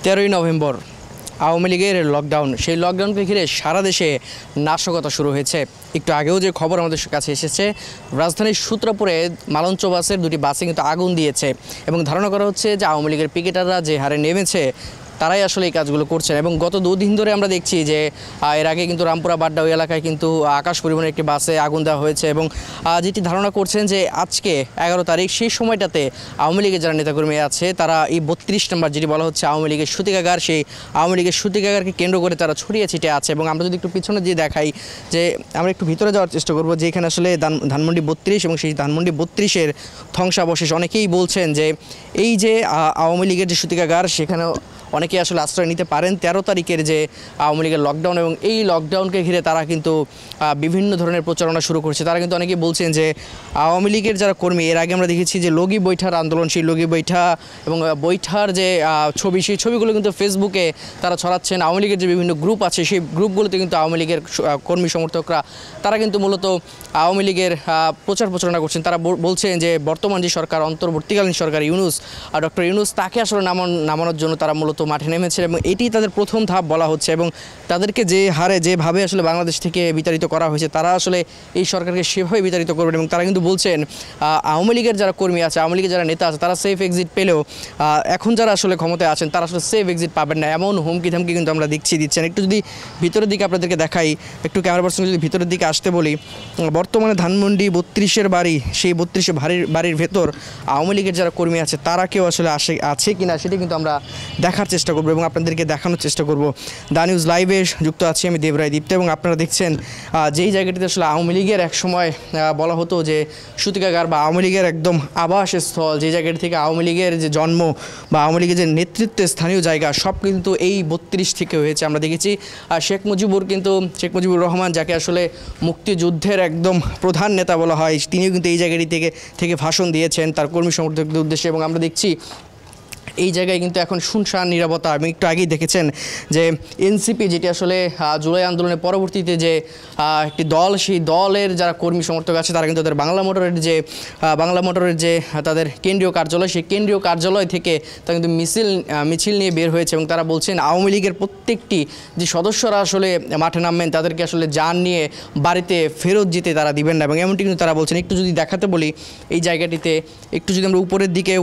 13ই November Awami লীগের lockdown, সেই লকডাউনকে ঘিরে সারা দেশে নাশকতা শুরু হয়েছে। একটু আগেও যে খবর আমাদের কাছে এসেছে, রাজধানীর সূত্রপুরে মালঞ্চ বাসের দুটি বাসে কিন্তু আগুন দিয়েছে এবং ধারণা করা হচ্ছে যে আওয়ামী লীগের পিকেটাররা যে হারে নেমেছে তারাই আসলে এই কাজগুলো করছেন। এবং গত দুদিন ধরে আমরা দেখছি যে এর আগে কিন্তু রামপুরা বাড্ডা ওই এলাকায় কিন্তু আকাশ পরিবহনের একটি বাসে আগুন দেওয়া হয়েছে এবং যেটি ধারণা করছেন যে আজকে 11 তারিখ সেই সময়টাতে আওয়ামী লীগের যারা নেতাকর্মী আছে তারা এই 32 নম্বর যেটি বলা হচ্ছে আওয়ামী লীগের সূতিকাগার, সেই আওয়ামী লীগের সূতিকাগারকে কেন্দ্র করে তারা ছড়িয়ে ছিটিয়ে আছে। এবং আমরা যদি একটু পিছনে দিয়ে দেখাই, যে আমরা একটু ভিতরে যাওয়ার চেষ্টা করব, যে এখানে আসলে ধানমন্ডি 32 এবং সেই ধানমন্ডি 32-এর ধ্বংসাবশেষ। অনেকেই বলছেন যে এই যে আওয়ামী লীগের যে সূতিকাগার, সেখানেও অনেকে আসলে আশ্রয় নিতে পারেন। 13 তারিখের যে আওয়ামী লীগের লকডাউন এবং এই লকডাউনকে ঘিরে তারা কিন্তু বিভিন্ন ধরনের প্রচারণা শুরু করছে। তারা কিন্তু অনেকেই বলছেন যে আওয়ামী লীগের যারা কর্মী, এর আগে আমরা দেখেছি যে লগি বৈঠার আন্দোলন, সেই লগি বৈঠা এবং বৈঠার যে ছবি, সেই ছবিগুলো কিন্তু ফেসবুকে তারা ছড়াচ্ছেন। আওয়ামী লীগের যে বিভিন্ন গ্রুপ আছে সেই গ্রুপগুলোতে কিন্তু আওয়ামী লীগের কর্মী সমর্থকরা তারা কিন্তু মূলত আওয়ামী লীগের প্রচারণা করছেন। তারা বলছেন যে বর্তমান যে সরকার, অন্তর্বর্তীকালীন সরকার ইউনূস, ডক্টর ইউনূস, তাকে আসলে নামানোর জন্য তারা মূলত মাঠে নেমেছে এবং এটি তাদের প্রথম ধাপ বলা হচ্ছে। এবং তাদেরকে যে হারে যেভাবে আসলে বাংলাদেশ থেকে বিতাড়িত করা হয়েছে, তারা আসলে এই সরকারকে সেভাবে বিতাড়িত করবেন। এবং তারা কিন্তু বলছেন আওয়ামী লীগের যারা কর্মী আছে, আওয়ামী লীগের যারা নেতা আছে, তারা সেফ এক্সিট পেলেও এখন যারা আসলে ক্ষমতায় আছেন তারা আসলে সেফ এক্সিট পাবেন না, এমন হুমকি ধামকি কিন্তু আমরা দিচ্ছেন। একটু যদি ভিতরের দিকে আপনাদেরকে দেখাই, একটু ক্যামেরা পার্সন যদি ভিতরের দিকে আসতে বলি, বর্তমানে ধানমন্ডি 32-এর বাড়ি, সেই 32 বাড়ির ভেতর আওয়ামী লীগের যারা কর্মী আছে তারা কেউ আসলে আছে কিনা সেটি কিন্তু আমরা দেখার চেষ্টা করবো এবং আপনাদেরকে দেখানোর চেষ্টা করব। দা নিউজ লাইভে যুক্ত আছি আমি দেবরায় দীপ্ত এবং আপনারা দেখছেন যেই জায়গাটিতে আসলে আওয়ামী লীগের একসময় বলা হতো যে সূতিকাগার বা আওয়ামী লীগের একদম আবাসস্থল, যে জায়গাটি থেকে আওয়ামী লীগের যে জন্ম বা আওয়ামী লীগের যে নেতৃত্বের স্থানীয় জায়গা, সব কিন্তু এই 32 থেকে হয়েছে। আমরা দেখেছি শেখ মুজিবুর রহমান, যাকে আসলে মুক্তিযুদ্ধের একদম প্রধান নেতা বলা হয়, তিনিও কিন্তু এই জায়গাটি থেকে ভাষণ দিয়েছেন তার কর্মী সমর্থকদের উদ্দেশ্যে। এবং আমরা দেখছি এই জায়গায় কিন্তু এখন শুনশান নীরবতা। আমি একটু আগেই দেখেছেন যে এনসিপি, যেটি আসলে জুলাই আন্দোলনের পরবর্তীতে যে একটি দল, সেই দলের যারা কর্মী সমর্থক আছে তারা কিন্তু তাদের বাংলা মোটরের যে তাদের কেন্দ্রীয় কার্যালয়, সেই কেন্দ্রীয় কার্যালয় থেকে তারা কিন্তু মিছিল নিয়ে বের হয়েছে এবং তারা বলছেন আওয়ামী লীগের প্রত্যেকটি যে সদস্যরা আসলে মাঠে নামবেন তাদেরকে আসলে যান নিয়ে বাড়িতে ফেরত যেতে তারা দিবেন না। এবং এমনটি কিন্তু তারা বলছেন। একটু যদি দেখাতে বলি এই জায়গাটিতে, একটু যদি আমরা উপরের দিকে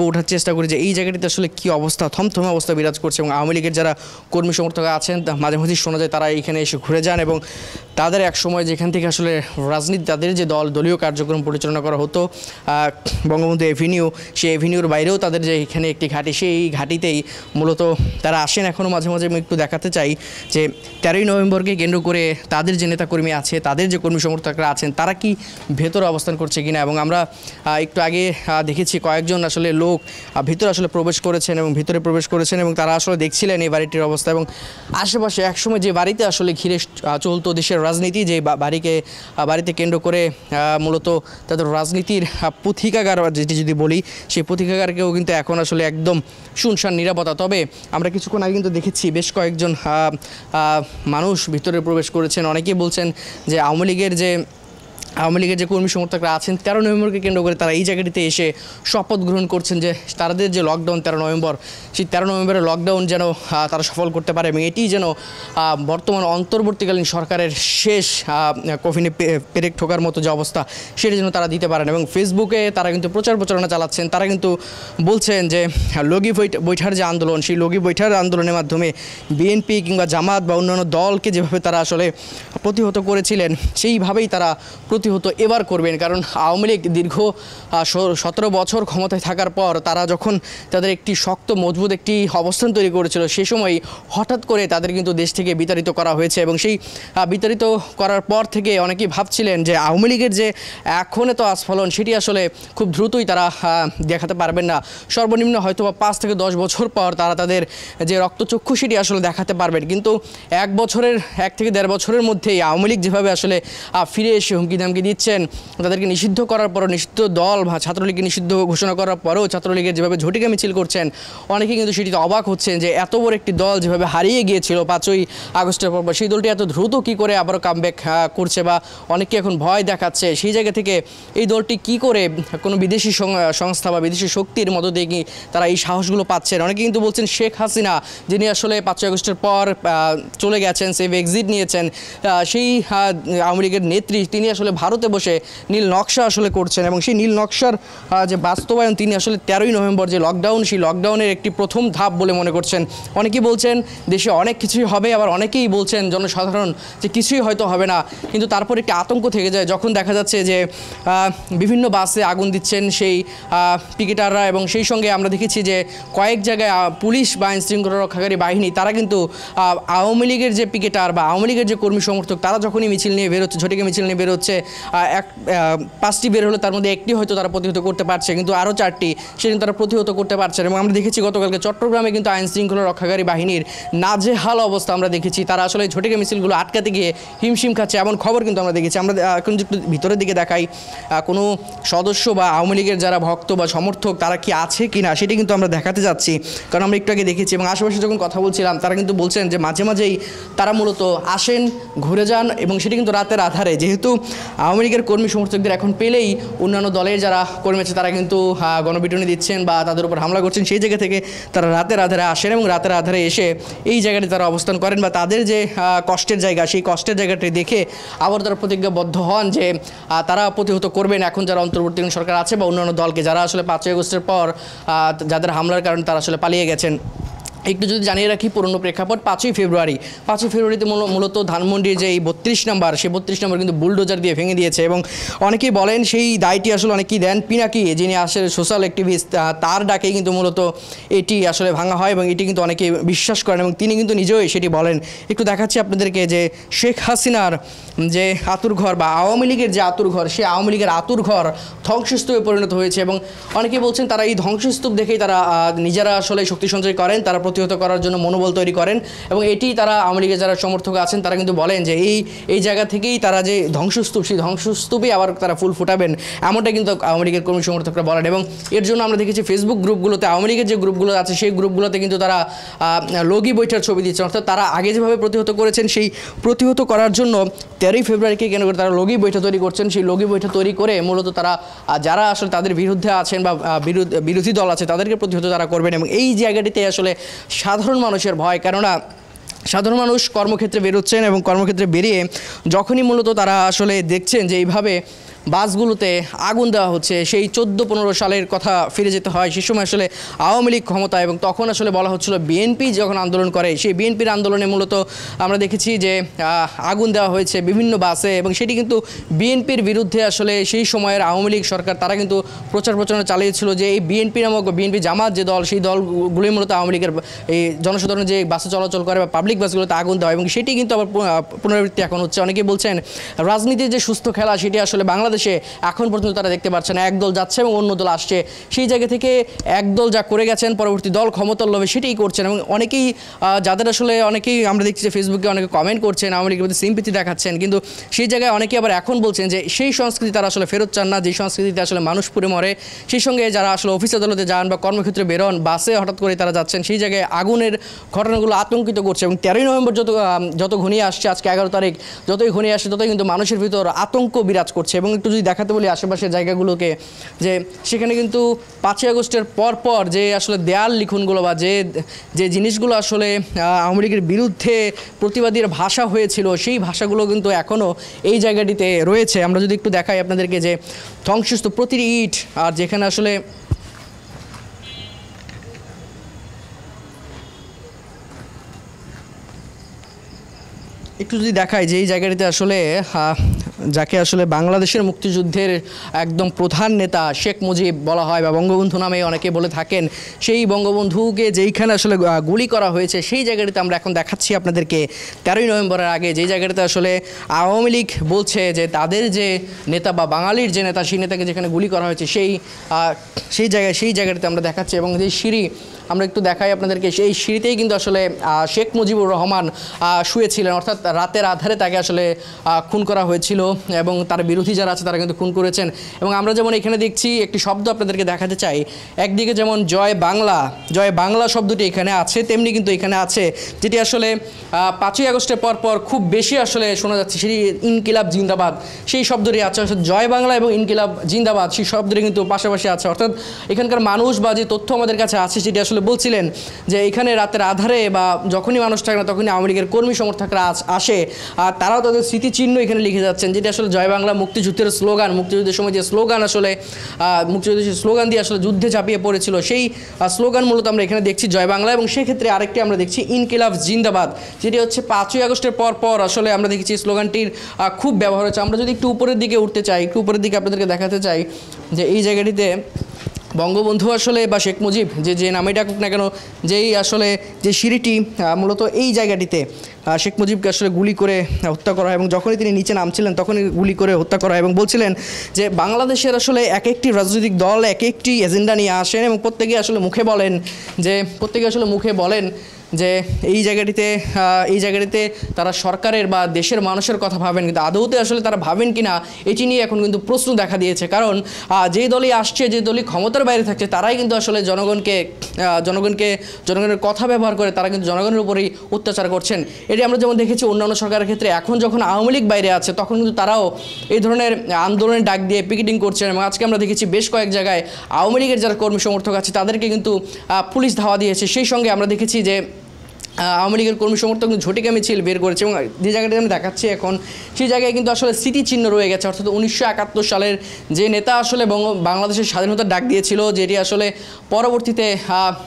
ওঠার চেষ্টা করি, যে এই জায়গাটিতে আসলে কি অবস্থা, থমথমে অবস্থা বিরাজ করছে। এবং আওয়ামী লীগের যারা কর্মী সমর্থক আছেন মাঝে মাঝে শোনা যায় তারা এখানে এসে ঘুরে যান এবং তাদের এক সময় যেখান থেকে আসলে রাজনীতি, তাদের যে দলীয় কার্যক্রম পরিচালনা করা হতো বঙ্গবন্ধু এভিনিউ, সেই এভিনিউর বাইরেও তাদের যে এখানে একটি ঘাঁটি, সেই ঘাঁটিতেই মূলত তারা আসেন এখনও মাঝে মাঝে। আমি একটু দেখাতে চাই যে 13ই নভেম্বরকে কেন্দ্র করে তাদের যে নেতাকর্মী আছে, তাদের যে কর্মী সমর্থকরা আছেন, তারা কি ভেতরে অবস্থান করছে কিনা। এবং আমরা একটু আগে দেখেছি কয়েকজন আসলে লোক ভিতরে আসলে প্রবেশ করেছেন এবং তারা আসলে দেখছিলেন এই বাড়িটির অবস্থা এবং আশেপাশে একসময় যে বাড়িতে আসলে ঘিরে চলতো দেশের রাজনীতি, যে বাড়িতে কেন্দ্র করে মূলত তাদের রাজনীতির পুথিকাগার যেটি যদি বলি, সেই পুথিকাগারকেও কিন্তু এখন আসলে একদম শুনশান নীরবতা। তবে আমরা কিছুক্ষণ আগে কিন্তু দেখেছি বেশ কয়েকজন মানুষ ভিতরে প্রবেশ করেছেন। অনেকেই বলছেন যে আওয়ামী লীগের যে কর্মী সমর্থকরা আছেন 13 নভেম্বরকে কেন্দ্র করে তারা এই জায়গাটিতে এসে শপথ গ্রহণ করছেন যে তাদের যে লকডাউন 13 নভেম্বর, সেই 13 নভেম্বরের লকডাউন যেন তারা সফল করতে পারে এবং এটি যেন বর্তমান অন্তর্বর্তীকালীন সরকারের শেষ কফিনে পেরেক ঠোকার মতো যে অবস্থা, সেটা যেন তারা দিতে পারেন। এবং ফেসবুকে তারা কিন্তু প্রচারণা চালাচ্ছেন। তারা কিন্তু বলছেন যে লগি বৈঠার যে আন্দোলন, সেই লগি বৈঠার আন্দোলনের মাধ্যমে বিএনপি কিংবা জামাত বা অন্যান্য দলকে যেভাবে তারা আসলে প্রতিহত করেছিলেন, সেইভাবেই তারা প্রতিহত এবার করবেন। কারণ আওয়ামী লীগ দীর্ঘ 17 বছর ক্ষমতায় থাকার পর তারা যখন তাদের একটি শক্ত মজবুত একটি অবস্থান তৈরি করেছিল, সে সময় হঠাৎ করে তাদের কিন্তু দেশ থেকে বিতাড়িত করা হয়েছে এবং সেই বিতাড়িত করার পর থেকে অনেকেই ভাবছিলেন যে আওয়ামী লীগের যে এখন এত আস্ফলন, সেটি আসলে খুব দ্রুতই তারা দেখাতে পারবেন না। সর্বনিম্ন হয়তো বা 5 থেকে 10 বছর পর তারা তাদের যে রক্তচক্ষু সেটি আসলে দেখাতে পারবেন। কিন্তু 1 থেকে 1.5 বছরের মধ্যেই আওয়ামী লীগ যেভাবে আসলে ফিরে এসে হুমকি হুমকি দিচ্ছেন, তাদেরকে নিষিদ্ধ করার পরও, নিষিদ্ধ দল বা ছাত্রলীগকে নিষিদ্ধ ঘোষণা করার পরেও ছাত্রলীগের যেভাবে ঝটিকা মিছিল করছেন, অনেকেই কিন্তু সেটিতে অবাক হচ্ছেন যে এত বড় একটি দল যেভাবে হারিয়ে গিয়েছিল 5ই আগস্টের পর, সেই দলটি এত দ্রুত কী করে আবারও কামব্যাক করছে বা অনেকে এখন ভয় দেখাচ্ছে। সেই জায়গা থেকে এই দলটি কি করে কোনো বিদেশি সংস্থা বা বিদেশি শক্তির মধ্য দিয়ে কি তারা এই সাহসগুলো পাচ্ছেন। অনেকে কিন্তু বলছেন শেখ হাসিনা, যিনি আসলে 5ই আগস্টের পর চলে গেছেন, সেভ এক্সিট নিয়েছেন, সেই আওয়ামী লীগের নেত্রী, তিনি আসলে ভারতে বসে নীল নকশা আসলে করছেন এবং সেই নীল নকশার যে বাস্তবায়ন তিনি আসলে 13ই নভেম্বর যে লকডাউন, সেই লকডাউনের একটি প্রথম ধাপ বলে মনে করছেন। অনেকেই বলছেন দেশে অনেক কিছুই হবে, আবার অনেকেই বলছেন জনসাধারণ যে কিছুই হয়তো হবে না। কিন্তু তারপর একটি আতঙ্ক থেকে যায় যখন দেখা যাচ্ছে যে বিভিন্ন বাসে আগুন দিচ্ছেন সেই পিকেটাররা, এবং সেই সঙ্গে আমরা দেখেছি যে কয়েক জায়গায় পুলিশ বা আইনশৃঙ্খলা রক্ষাকারী বাহিনী তারা কিন্তু আওয়ামী লীগের যে পিকেটার বা আওয়ামী লীগের যে কর্মী সমর্থক তারা যখনই মিছিল নিয়ে বেরোচ্ছে, ঝটিকা মিছিল নিয়ে বেরোচ্ছে, 5টি বের হলে তার মধ্যে একটি হয়তো তারা প্রতিহত করতে পারছে, কিন্তু আরও 4টি সেদিন তারা প্রতিহত করতে পারছে। এবং আমরা দেখেছি গতকালকে চট্টগ্রামে কিন্তু আইনশৃঙ্খলা রক্ষাকারী বাহিনীর নাজেহাল অবস্থা আমরা দেখেছি, তারা আসলে ঝটিকা মিছিলগুলো আটকাতে গিয়ে হিমশিম খাচ্ছে এমন খবর কিন্তু আমরা দেখেছি। আমরা এখন একটু ভিতরের দিকে দেখাই, কোনো সদস্য বা আওয়ামী লীগের যারা ভক্ত বা সমর্থক তারা কি আছে কি না সেটি কিন্তু আমরা দেখাতে যাচ্ছি, কারণ আমরা একটু আগে দেখেছি। এবং আশেপাশে যখন কথা বলছিলাম তারা কিন্তু বলছেন যে মাঝে মাঝেই তারা মূলত আসেন, ঘুরে যান, এবং সেটি কিন্তু রাতের আধারে, যেহেতু আওয়ামী লীগের কর্মী সমর্থকদের এখন পেলেই অন্যান্য দলের যারা কর্মী আছে তারা কিন্তু গণপিটুনি দিচ্ছেন বা তাদের উপর হামলা করছেন, সেই জায়গা থেকে তারা রাতের আধারে আসেন এবং রাতের আধারে এসে এই জায়গাটি তারা অবস্থান করেন বা তাদের যে কষ্টের জায়গা, সেই কষ্টের জায়গাটি দেখে আবার তারা প্রতিজ্ঞাবদ্ধ হন যে তারা প্রতিহত করবেন এখন যারা অন্তর্বর্তীকালীন সরকার আছে বা অন্যান্য দলকে, যারা আসলে 5ই আগস্টের পর যাদের হামলার কারণে তারা আসলে পালিয়ে গেছেন। একটু যদি জানিয়ে রাখি পুরনো প্রেক্ষাপট, 5ই ফেব্রুয়ারিতে মূলত ধানমন্ডির যে এই 32 নম্বর, সেই 32 নম্বর কিন্তু বুলডোজার দিয়ে ভেঙে দিয়েছে। এবং অনেকেই বলেন সেই দায়টি আসলে অনেকেই দেন পিনাকি, যিনি আসলে সোশ্যাল অ্যাক্টিভিস্ট, তার ডাকেই কিন্তু মূলত এটি আসলে ভাঙা হয় এবং এটি কিন্তু অনেকে বিশ্বাস করেন এবং তিনি কিন্তু নিজেই সেটি বলেন। একটু দেখাচ্ছি আপনাদেরকে যে শেখ হাসিনার যে আতুরঘর বা আওয়ামী লীগের যে আতুরঘর, সেই আওয়ামী লীগের আতুরঘর ধ্বংসস্তূপে পরিণত হয়েছে। এবং অনেকেই বলছেন তারা এই ধ্বংসস্তূপ দেখেই তারা নিজেরা আসলে শক্তি সঞ্চয় করেন, তারা প্রতিহত করার জন্য মনোবল তৈরি করেন। এবং এটি তারা আওয়ামী লীগের যারা সমর্থক আছেন তারা কিন্তু বলেন যে এই জায়গা থেকেই তারা যে ধ্বংসস্তূপ, সেই ধ্বংসস্তূপে আবার তারা ফুল ফুটাবেন, এমনটা কিন্তু আওয়ামী লীগের কর্মী সমর্থকরা বলেন। এবং এর জন্য আমরা দেখেছি ফেসবুক গ্রুপগুলোতে, আওয়ামী লীগের যে গ্রুপগুলো আছে সেই গ্রুপগুলোতে কিন্তু তারা লগি বৈঠার ছবি দিচ্ছেন, অর্থাৎ তারা আগে যেভাবে প্রতিহত করেছেন সেই প্রতিহত করার জন্য 13ই ফেব্রুয়ারিকে কেন করে তারা লগি বৈঠা তৈরি করছেন। সেই লগি বৈঠা তৈরি করে মূলত তারা যারা আসলে তাদের বিরুদ্ধে আছেন বা বিরোধী দল আছে তাদেরকে প্রতিহত তারা করবেন। এবং এই জায়গাটিতে আসলে সাধারণ মানুষের ভয়, কেননা সাধারণ মানুষ কর্মক্ষেত্রে বেরোচ্ছেন এবং কর্মক্ষেত্রে বেরিয়ে যখনই মূলত তারা আসলে দেখছেন যে এইভাবে বাসগুলোতে আগুন দেওয়া হচ্ছে, সেই 14-15 সালের কথা ফিরে যেতে হয়। সেই সময় আসলে আওয়ামী লীগ ক্ষমতা, এবং তখন আসলে বলা হচ্ছিল বিএনপি যখন আন্দোলন করে, সেই বিএনপির আন্দোলনে মূলত আমরা দেখেছি যে আগুন দেওয়া হয়েছে বিভিন্ন বাসে, এবং সেটি কিন্তু বিএনপির বিরুদ্ধে আসলে সেই সময়ের আওয়ামী লীগ সরকার তারা কিন্তু প্রচারণা চালিয়েছিল যে এই বিএনপি নামক বিএনপি জামাত যে দল, সেই দলগুলোই মূলত আওয়ামী লীগের এই জনসাধারণ যে বাসে চলাচল করে বা পাবলিক বাসগুলোতে আগুন দেওয়া, এবং সেটি কিন্তু আবার পুনরাবৃত্তি এখন হচ্ছে। অনেকেই বলছেন রাজনীতির যে সুস্থ খেলা সেটি আসলে বাংলাদেশে এখন পর্যন্ত তারা দেখতে পাচ্ছেন, একদল যাচ্ছে এবং অন্য দল আসছে। সেই জায়গা থেকে একদল যা করে গেছেন, পরবর্তী দল ক্ষমতার লোভে সেটাই করছেন। এবং অনেকেই যাদের আসলে অনেকেই আমরা দেখছি যে ফেসবুকে অনেকে কমেন্ট করছেন, আওয়ামী লীগের প্রতি সিম্পিতি দেখাচ্ছেন, কিন্তু সেই জায়গায় অনেকেই আবার এখন বলছেন যে সেই সংস্কৃতি তারা আসলে ফেরত চান না, যে সংস্কৃতিতে আসলে মানুষ পুড়ে মরে। সেই সঙ্গে যারা আসলে অফিস আদালতে যান বা কর্মক্ষেত্রে বেরোন, বাসে হঠাৎ করে তারা যাচ্ছেন, সেই জায়গায় আগুনের ঘটনাগুলো আতঙ্কিত করছে। এবং 13ই নভেম্বর যত ঘনিয়ে আসছে, আজকে 11 তারিখ, যতই ঘনিয়ে আসছে ততই কিন্তু মানুষের ভিতর আতঙ্ক বিরাজ করছে। এবং একটু যদি দেখাতে বলি আশেপাশের জায়গাগুলোকে, যে সেখানে কিন্তু 5ই আগস্টের পর যে আসলে দেয়াল লিখনগুলো বা যে জিনিসগুলো আসলে আওয়ামী লীগের বিরুদ্ধে প্রতিবাদীর ভাষা হয়েছিল, সেই ভাষাগুলো কিন্তু এখনও এই জায়গাটিতে রয়েছে। আমরা যদি একটু দেখাই আপনাদেরকে যে ধ্বংসস্তূপ, প্রতিটি ইট, আর যেখানে আসলে একটু যদি দেখাই যে এই জায়গাটিতে আসলে যাকে আসলে বাংলাদেশের মুক্তিযুদ্ধের একদম প্রধান নেতা শেখ মুজিব বলা হয় বা বঙ্গবন্ধু নামে অনেকে বলে থাকেন, সেই বঙ্গবন্ধুকে যেইখানে আসলে গুলি করা হয়েছে সেই জায়গাটিতে আমরা এখন দেখাচ্ছি আপনাদেরকে 13ই নভেম্বরের আগে, যেই জায়গাটিতে আসলে আওয়ামী লীগ বলছে যে তাদের যে নেতা বা বাঙালির যে নেতা, সেই নেতাকে যেখানে গুলি করা হয়েছে সেই জায়গাটিতে আমরা দেখাচ্ছি। এবং যে সিঁড়ি আমরা একটু দেখাই আপনাদেরকে, সেই সিঁড়িতেই কিন্তু আসলে শেখ মুজিবুর রহমান শুয়েছিলেন, অর্থাৎ রাতের আধারে তাকে আসলে খুন করা হয়েছিল এবং তার বিরোধী যারা আছে তারা কিন্তু খুন করেছেন। এবং আমরা যেমন এখানে দেখছি একটি শব্দ আপনাদেরকে দেখাতে চাই, একদিকে যেমন জয় বাংলা শব্দটি এখানে আছে, তেমনি কিন্তু এখানে আছে যেটি আসলে 5ই আগস্টের পর খুব বেশি আসলে শোনা যাচ্ছে, সেই ইনকিলাব জিন্দাবাদ সেই শব্দটি আছে, অর্থাৎ জয় বাংলা এবং ইনকিলাব জিন্দাবাদ সেই শব্দটি কিন্তু পাশাপাশি আছে। অর্থাৎ এখানকার মানুষ বা যে তথ্য আমাদের কাছে আছে সেটি আসলে বলছিলেন যে এখানে রাতের আধারে বা যখনই মানুষ থাকে না তখনই আওয়ামী লীগের কর্মী সমর্থকরা আসে, আর তারাও তাদের স্মৃতিচিহ্ন এখানে লিখে যাচ্ছেন, যেটি আসলে জয় বাংলা মুক্তিযুদ্ধের স্লোগান, মুক্তিযুদ্ধের সময় যে স্লোগান আসলে মুক্তিযুদ্ধের স্লোগান দিয়ে আসলে যুদ্ধে ঝাঁপিয়ে পড়েছিল সেই স্লোগান মূলত আমরা এখানে দেখছি জয় বাংলা। এবং সেক্ষেত্রে আরেকটি আমরা দেখছি ইনকিলাব জিন্দাবাদ, যেটি হচ্ছে 5ই আগস্টের পর আসলে আমরা দেখেছি স্লোগানটির খুব ব্যবহার হচ্ছে। আমরা যদি একটু উপরের দিকে উঠতে চাই, একটু উপরের দিকে আপনাদেরকে দেখাতে চাই যে এই জায়গাটিতে বঙ্গবন্ধু আসলে বা শেখ মুজিব যে নামে ডাকুক না কেন, যেই আসলে যে সিঁড়িটি মূলত এই জায়গাটিতে শেখ মুজিবকে আসলে গুলি করে হত্যা করা হয়, এবং যখনই তিনি নিচে নামছিলেন তখনই গুলি করে হত্যা করা হয়। এবং বলছিলেন যে বাংলাদেশের আসলে এক একটি রাজনৈতিক দল এক একটি এজেন্ডা নিয়ে আসেন এবং প্রত্যেকে আসলে মুখে বলেন যে এই জায়গাটিতে তারা সরকারের বা দেশের মানুষের কথা ভাবেন, কিন্তু আদৌতে আসলে তারা ভাবেন কিনা এটি নিয়ে এখন কিন্তু প্রশ্ন দেখা দিয়েছে। কারণ যেই দলই আসছে, যে দলই ক্ষমতার বাইরে থাকছে, তারাই কিন্তু আসলে জনগণের কথা ব্যবহার করে তারা কিন্তু জনগণের উপরেই অত্যাচার করছেন। এটি আমরা যেমন দেখেছি অন্যান্য সরকারের ক্ষেত্রে। এখন যখন আওয়ামী লীগ বাইরে আছে তখন কিন্তু তারাও এই ধরনের আন্দোলনের ডাক দিয়ে পিকেটিং করছেন, এবং আজকে আমরা দেখেছি বেশ কয়েক জায়গায় আওয়ামী লীগের যারা কর্মী সমর্থক আছে তাদেরকে কিন্তু পুলিশ ধাওয়া দিয়েছে। সেই সঙ্গে আমরা দেখেছি যে আওয়ামী লীগের কর্মী সমর্থক ঝটিকা মিছিল বের করেছে, এবং যে জায়গাটি আমি দেখাচ্ছি এখন সেই জায়গায় কিন্তু আসলে স্মৃতিচিহ্ন রয়ে গেছে। অর্থাৎ 1971 সালের যে নেতা আসলে বাংলাদেশের স্বাধীনতার ডাক দিয়েছিল, যেটি আসলে পরবর্তীতে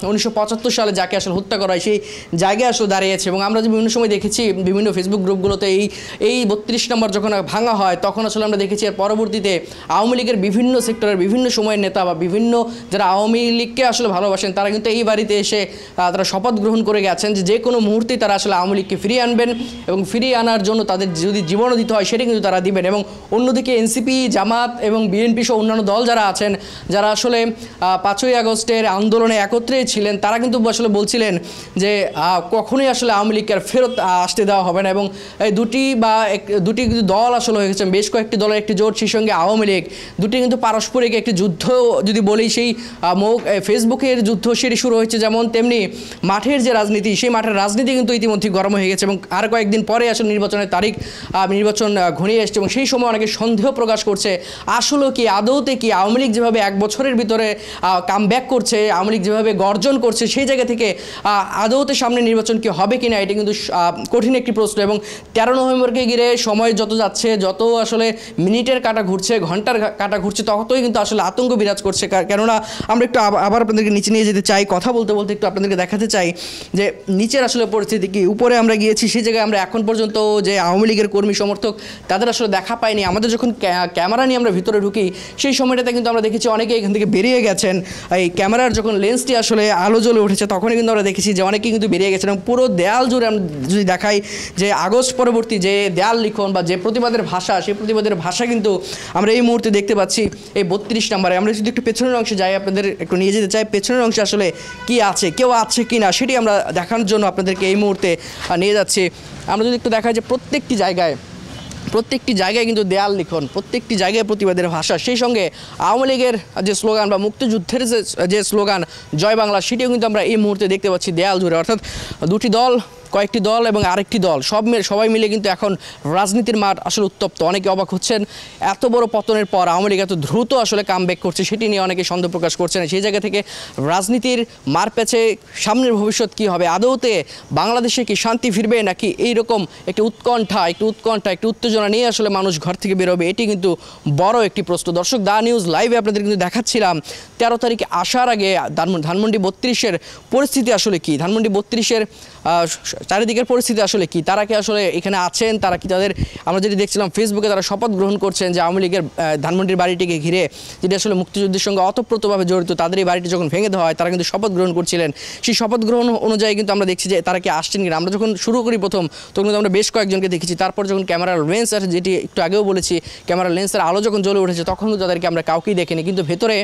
1975 সালে যাকে আসলে হত্যা করা হয় সেই জায়গায় আসলে দাঁড়িয়েছে। এবং আমরা যে বিভিন্ন সময় দেখেছি বিভিন্ন ফেসবুক গ্রুপগুলোতে এই 32 নম্বর যখন ভাঙা হয় তখন আসলে আমরা দেখেছি এর পরবর্তীতে আওয়ামী লীগের বিভিন্ন সেক্টরের বিভিন্ন সময়ের নেতা বা বিভিন্ন যারা আওয়ামী লীগকে আসলে ভালোবাসেন তারা কিন্তু এই বাড়িতে এসে তারা শপথ গ্রহণ করে গেছেন যে কোনো মুহূর্তে তারা আসলে আওয়ামী লীগকে ফিরিয়ে আনবেন, এবং ফিরিয়ে আনার জন্য তাদের যদি জীবনও দিতে হয় সেটা কিন্তু তারা দিবেন। এবং অন্যদিকে এনসিপি, জামাত এবং বিএনপি সহ অন্যান্য দল যারা আছেন, যারা আসলে 5ই আগস্টের আন্দোলনে একত্রে ছিলেন, তারা কিন্তু আসলে বলছিলেন যে কখনোই আসলে আওয়ামী লীগকে আর ফেরত আসতে দেওয়া হবে না। এবং এই দুটি কিন্তু দল আসলে হয়ে গেছেন, বেশ কয়েকটি দলের একটি জোট, সেই সঙ্গে আওয়ামী লীগ, দুটি কিন্তু পারস্পরিক একটি যুদ্ধ যদি বলি, সেই ফেসবুকের যুদ্ধ সেটি শুরু হয়েছে যেমন, তেমনি মাঠের যে রাজনীতি, সেই মাঠের রাজনীতি কিন্তু ইতিমধ্যে গরম হয়ে গেছে। এবং আর কয়েকদিন পরে আসলে নির্বাচন ঘনিয়ে এসছে, এবং সেই সময় অনেকে সন্দেহ প্রকাশ করছে আসলে কি আদৌতে কি আওয়ামী লীগ যেভাবে 1 বছরের ভিতরে কামব্যাক করছে, আওয়ামী লীগ যেভাবে গর্জন করছে, সেই জায়গা থেকে আদৌতে সামনে নির্বাচন কি হবে কিনা, এটি কিন্তু কঠিন একটি প্রশ্ন। এবং 13 নভেম্বরকে ঘিরে সময় যত যাচ্ছে, যত আসলে মিনিটের কাঁটা ঘুরছে, ঘন্টার কাঁটা ঘুরছে, ততই কিন্তু আসলে আতঙ্ক বিরাজ করছে। কেননা আমরা একটু আবার আপনাদেরকে নিচে নিয়ে যেতে চাই, কথা বলতে একটু আপনাদেরকে দেখাতে চাই যে নিচের আসলে পরিস্থিতি কি। উপরে আমরা গিয়েছি, সেই জায়গায় আমরা এখন পর্যন্ত যে আওয়ামী লীগের কর্মী সমর্থক তাদের আসলে দেখা পাইনি। আমাদের যখন ক্যামেরা নিয়ে আমরা ভিতরে ঢুকি সেই সময়টাতে কিন্তু আমরা দেখেছি অনেকে এখান থেকে বেরিয়ে গেছেন। এই ক্যামেরার যখন লেন্সটি আসলে আলো জ্বলে উঠেছে তখনই কিন্তু আমরা দেখেছি যে অনেকেই কিন্তু বেরিয়ে গেছেন। এবং পুরো দেয়াল জুড়ে আমরা যদি দেখাই যে আগস্ট পরবর্তী যে দেয়াল লিখন বা যে প্রতিবাদের ভাষা, সেই প্রতিবাদের ভাষা কিন্তু আমরা এই মুহূর্তে দেখতে পাচ্ছি এই 32 নম্বরে। আমরা যদি একটু পেছনের অংশে যাই, আপনাদের একটু নিয়ে যেতে চাই পেছনের অংশে আসলে কি আছে, কেউ আছে কি না সেটি আমরা দেখানোর জন্য আপনাদেরকে এই মুহূর্তে নিয়ে যাচ্ছি। আমরা যদি একটু দেখাই যে প্রত্যেকটি জায়গায় কিন্তু দেয়াল লিখন, প্রত্যেকটি জায়গায় প্রতিবাদের ভাষা, সেই সঙ্গে আওয়ামী লীগের যে স্লোগান বা মুক্তিযুদ্ধের যে স্লোগান জয় বাংলা, সেটিও কিন্তু আমরা এই মুহূর্তে দেখতে পাচ্ছি দেয়াল জুড়ে। অর্থাৎ দুটি দল, কয়েকটি দল এবং আরেকটি দল সবাই মিলে কিন্তু এখন রাজনীতির মাঠ আসলে উত্তপ্ত। অনেকে অবাক হচ্ছেন এত বড় পতনের পর আওয়ামী লীগ এত দ্রুত আসলে কামব্যাক করছে, সেটি নিয়ে অনেকে সন্দেহ প্রকাশ করছেন। সেই জায়গা থেকে রাজনীতির মারপ্যাচে সামনের ভবিষ্যৎ কি হবে, আদৌতে বাংলাদেশে কি শান্তি ফিরবে, নাকি এইরকম একটি উৎকণ্ঠা একটি উত্তেজনা নিয়ে আসলে মানুষ ঘর থেকে বেরোবে, এটি কিন্তু বড় একটি প্রশ্ন। দর্শক, দা নিউজ লাইভে আপনাদের কিন্তু দেখাচ্ছিলাম 13 তারিখে আসার আগে ধানমন্ডি 32-এর পরিস্থিতি আসলে কি, ধানমন্ডি 32-এর চারিদিকের পরিস্থিতি আসলে কি, তারা কি আসলে এখানে আছেন, তারা কি তাদের, আমরা যেটি দেখছিলাম ফেসবুকে তারা শপথ গ্রহণ করছেন যে আওয়ামী লীগের ধানমন্ডির বাড়িটিকে ঘিরে, যেটি আসলে মুক্তিযুদ্ধের সঙ্গে অতপ্রতভাবে জড়িত, তাদের এই বাড়িটি যখন ভেঙে দেওয়া হয় তারা কিন্তু শপথ গ্রহণ করছিলেন। সেই শপথ গ্রহণ অনুযায়ী কিন্তু আমরা দেখছি যে তারা কি আসছেন কিনা। আমরা যখন শুরু করি প্রথম তখন কিন্তু আমরা বেশ কয়েকজনকে দেখেছি, তারপর যখন ক্যামেরার লেন্স লেন্স আছে, যেটি একটু আগেও বলেছি ক্যামেরার লেন্সের আলো যখন জ্বলে উঠেছে তখন কিন্তু তাদেরকে আমরা কাউকেই দেখিনি, কিন্তু ভেতরে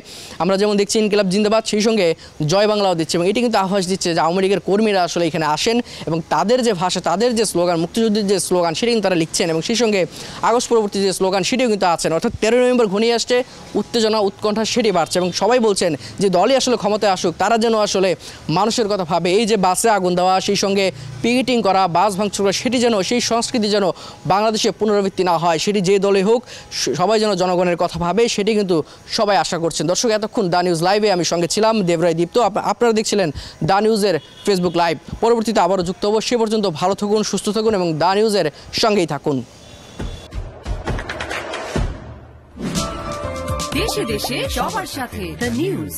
আমরা যেমন দেখছি ইনকিলাব জিন্দাবাদ সেই সঙ্গে জয় বাংলাও দিচ্ছে, এবং এটি কিন্তু আভাস দিচ্ছে যে আওয়ামী লীগের কর্মীরা আসলে এখানে আসেন এবং তাদের যে ভাষা, তাদের যে স্লোগান, মুক্তিযুদ্ধের যে স্লোগান সেটি কিন্তু তারা লিখছেন, এবং সেই সঙ্গে আগস্ট পরবর্তী যে স্লোগান সেটিও কিন্তু আছেন। অর্থাৎ 13 নভেম্বর ঘনিয়ে আসছে, উত্তেজনা উৎকণ্ঠা সেটি বাড়ছে, এবং সবাই বলছেন যে দলই আসলে ক্ষমতায় আসুক, তারা যেন আসলে মানুষের কথা ভাবে। এই যে বাসে আগুন দেওয়া, সেই সঙ্গে পিকেটিং করা, বাস ভাঙচুর করা, সেটি যেন, সেই সংস্কৃতি যেন বাংলাদেশে পুনরাবৃত্তি না হয়, সেটি যে দলে হোক সবাই যেন জনগণের কথা ভাবে, সেটি কিন্তু সবাই আশা করছেন। দর্শক, এতক্ষণ দা নিউজ লাইভে আমি সঙ্গে ছিলাম দেবরায় দীপ্ত। আপনারা দেখছিলেন দা নিউজের ফেসবুক লাইভ। পরবর্তীতে আবারও যুক্ত হবো, সে পর্যন্ত ভালো থাকুন, সুস্থ থাকুন এবং দা নিউজের সঙ্গেই থাকুন। দেশে দেশে সবার সাথে দ্য নিউজ।